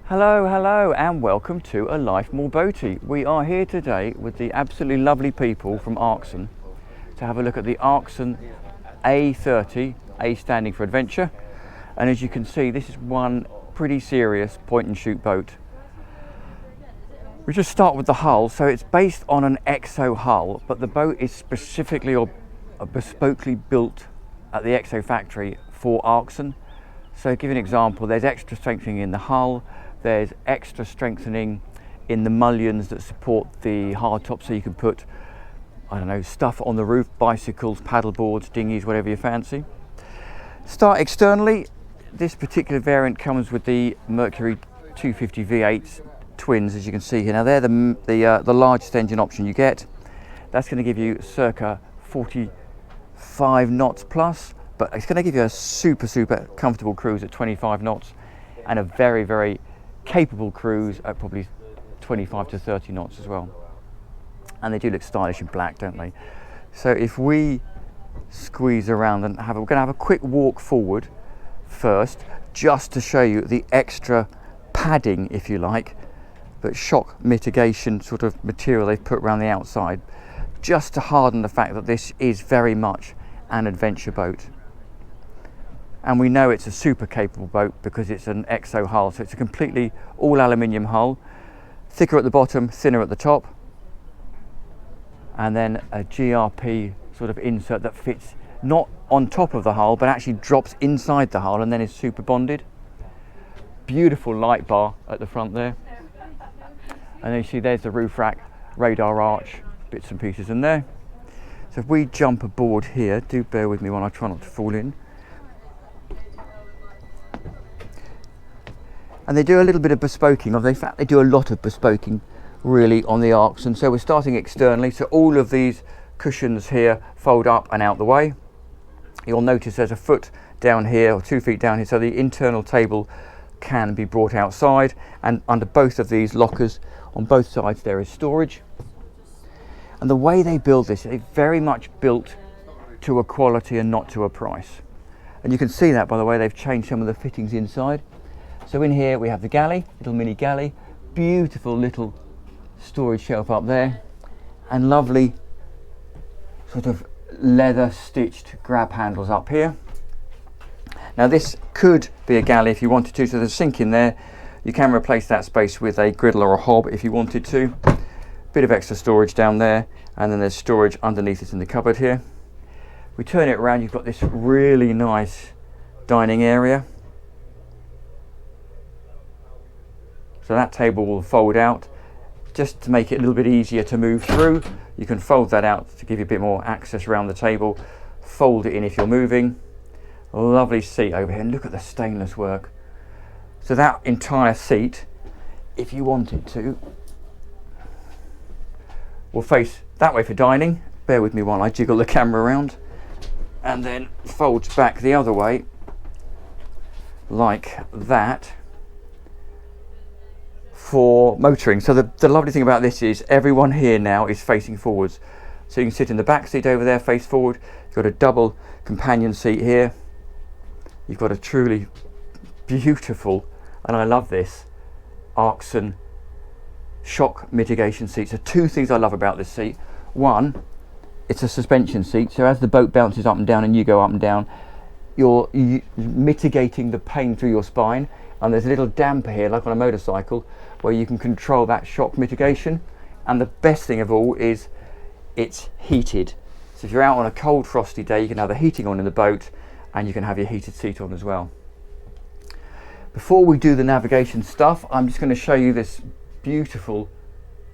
Hello and welcome to A Life More Boaty. We are here today with the absolutely lovely people from Arksen to have a look at the Arksen A30, A standing for adventure, and as you can see this is one pretty serious point and shoot boat. We just start with the hull. So it's based on an EXO hull, but the boat is specifically or bespokely built at the EXO factory for Arksen. So to give you an example, there's extra strengthening in the hull, there's extra strengthening in the mullions that support the hardtop, so you can put, I don't know, stuff on the roof, bicycles, paddle boards, dinghies, whatever you fancy. Start externally, this particular variant comes with the Mercury 250 V8 twins, as you can see here. Now they're the largest engine option you get. That's going to give you circa 45 knots plus, but it's going to give you a super comfortable cruise at 25 knots and a very capable cruise at probably 25 to 30 knots as well. And they do look stylish in black, don't they? So if we squeeze around and we're going to have a quick walk forward first, just to show you the extra padding, if you like, but shock mitigation sort of material they've put around the outside, just to harden the fact that this is very much an adventure boat. And we know it's a super capable boat because it's an EXO hull, so it's a completely all aluminium hull, thicker at the bottom, thinner at the top, and then a GRP sort of insert that fits not on top of the hull but actually drops inside the hull and then is super bonded. Beautiful light bar at the front there, and then you see there's the roof rack, radar arch, bits and pieces in there. So if we jump aboard here, do bear with me while I try not to fall in. And they do a little bit of bespoking, in fact they do a lot of bespoking really on the Arksen. So we're starting externally, so all of these cushions here fold up and out the way. You'll notice there's a foot down here or 2 feet down here, so the internal table can be brought outside, and under both of these lockers on both sides there is storage. And the way they build this, they very much built to a quality and not to a price. And you can see that by the way they've changed some of the fittings inside. So in here we have the galley, little mini galley, beautiful little storage shelf up there, and lovely sort of leather stitched grab handles up here. Now this could be a galley if you wanted to, so there's a sink in there. You can replace that space with a griddle or a hob if you wanted to. Bit of extra storage down there, and then there's storage underneath it in the cupboard here. We turn it around, you've got this really nice dining area. So that table will fold out just to make it a little bit easier to move through. You can fold that out to give you a bit more access around the table. Fold it in if you're moving. A lovely seat over here, and look at the stainless work. So that entire seat, if you wanted to, will face that way for dining. Bear with me while I jiggle the camera around, and then folds back the other way like that for motoring. So the lovely thing about this is everyone here now is facing forwards, so you can sit in the back seat over there, face forward. You've got a double companion seat here. You've got a truly beautiful, and I love this, Arksen shock mitigation seat. So two things I love about this seat. One, it's a suspension seat, so as the boat bounces up and down and you go up and down, you're mitigating the pain through your spine. And there's a little damper here, like on a motorcycle, where you can control that shock mitigation. And the best thing of all is it's heated. So if you're out on a cold, frosty day, you can have the heating on in the boat, and you can have your heated seat on as well. Before we do the navigation stuff, I'm just going to show you this beautiful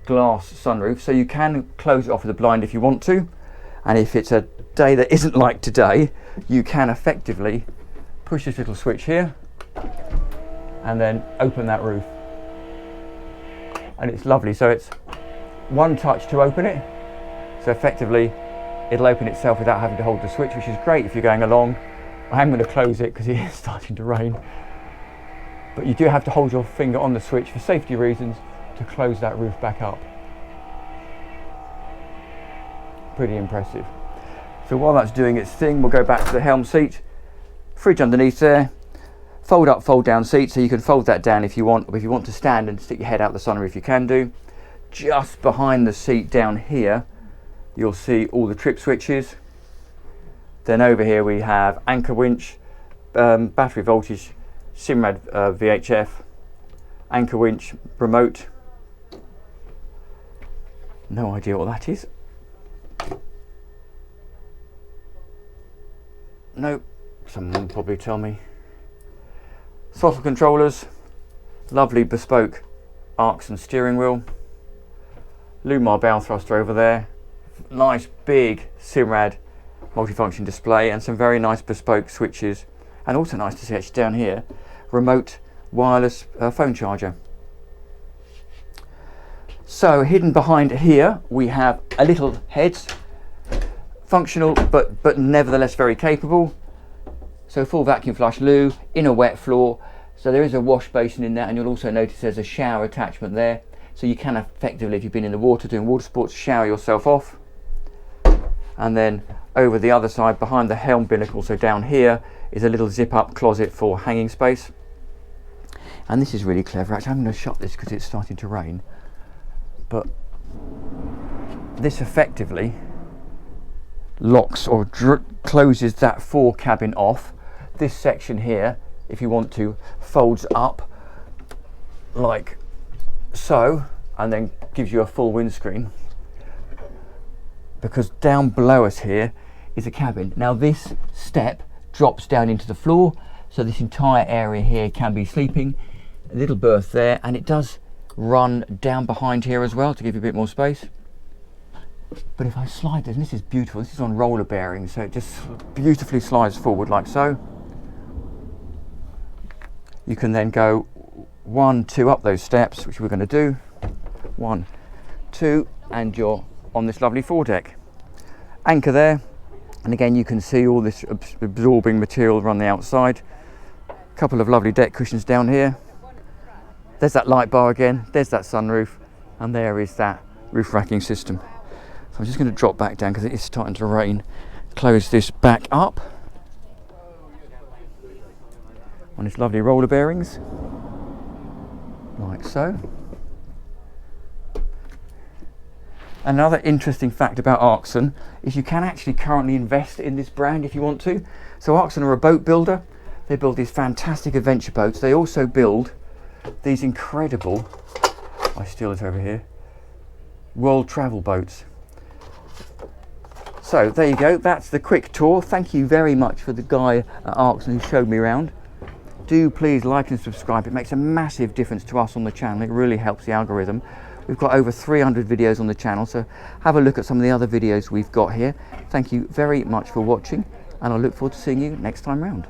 glass sunroof. So you can close it off with a blind if you want to, and if it's a day that isn't like today, you can effectively push this little switch here and then open that roof, and it's lovely. So it's one touch to open it, so effectively it'll open itself without having to hold the switch, which is great if you're going along. I am going to close it because it is starting to rain, but you do have to hold your finger on the switch for safety reasons to close that roof back up. Pretty impressive. So while that's doing its thing, we'll go back to the helm seat. Fridge underneath there, fold up, fold down seat, so you can fold that down if you want, or if you want to stand and stick your head out the sunroof, you can do. Just behind the seat down here, you'll see all the trip switches. Then over here we have anchor winch, battery voltage, Simrad VHF, anchor winch, remote. No idea what that is. Nope, someone will probably tell me. Throttle controllers, lovely bespoke Arksen steering wheel, Lumar bow thruster over there, nice big Simrad multifunction display, and some very nice bespoke switches, and also nice to see actually down here, remote wireless phone charger. So hidden behind here we have a little heads, functional but nevertheless very capable. So full vacuum flush loo, inner wet floor, so there is a wash basin in that, and you'll also notice there's a shower attachment there, so you can effectively, if you've been in the water doing water sports, shower yourself off. And then over the other side behind the helm binnacle, so down here, is a little zip up closet for hanging space. And this is really clever actually. I'm going to shut this because it's starting to rain, but this effectively locks or closes that fore cabin off. This section here, if you want to, folds up like so, and then gives you a full windscreen, because down below us here is a cabin. Now this step drops down into the floor, so this entire area here can be sleeping. A little berth there, and it does run down behind here as well to give you a bit more space. But if I slide this, and this is beautiful, this is on roller bearings, so it just beautifully slides forward like so. You can then go 1, 2 up those steps, which we're going to do. 1, 2, and you're on this lovely foredeck. Anchor there, and again you can see all this absorbing material around the outside. A couple of lovely deck cushions down here. There's that light bar again, there's that sunroof, and there is that roof racking system. So I'm just going to drop back down because it is starting to rain. Close this back up on its lovely roller bearings, like so. Another interesting fact about Arksen is you can actually currently invest in this brand if you want to. So Arksen are a boat builder. They build these fantastic adventure boats. They also build these incredible, I steal it over here, world travel boats. So there you go, that's the quick tour. Thank you very much for the guy at Arksen who showed me around. Do please like and subscribe. It makes a massive difference to us on the channel. It really helps the algorithm. We've got over 300 videos on the channel, so have a look at some of the other videos we've got here. Thank you very much for watching, and I look forward to seeing you next time round.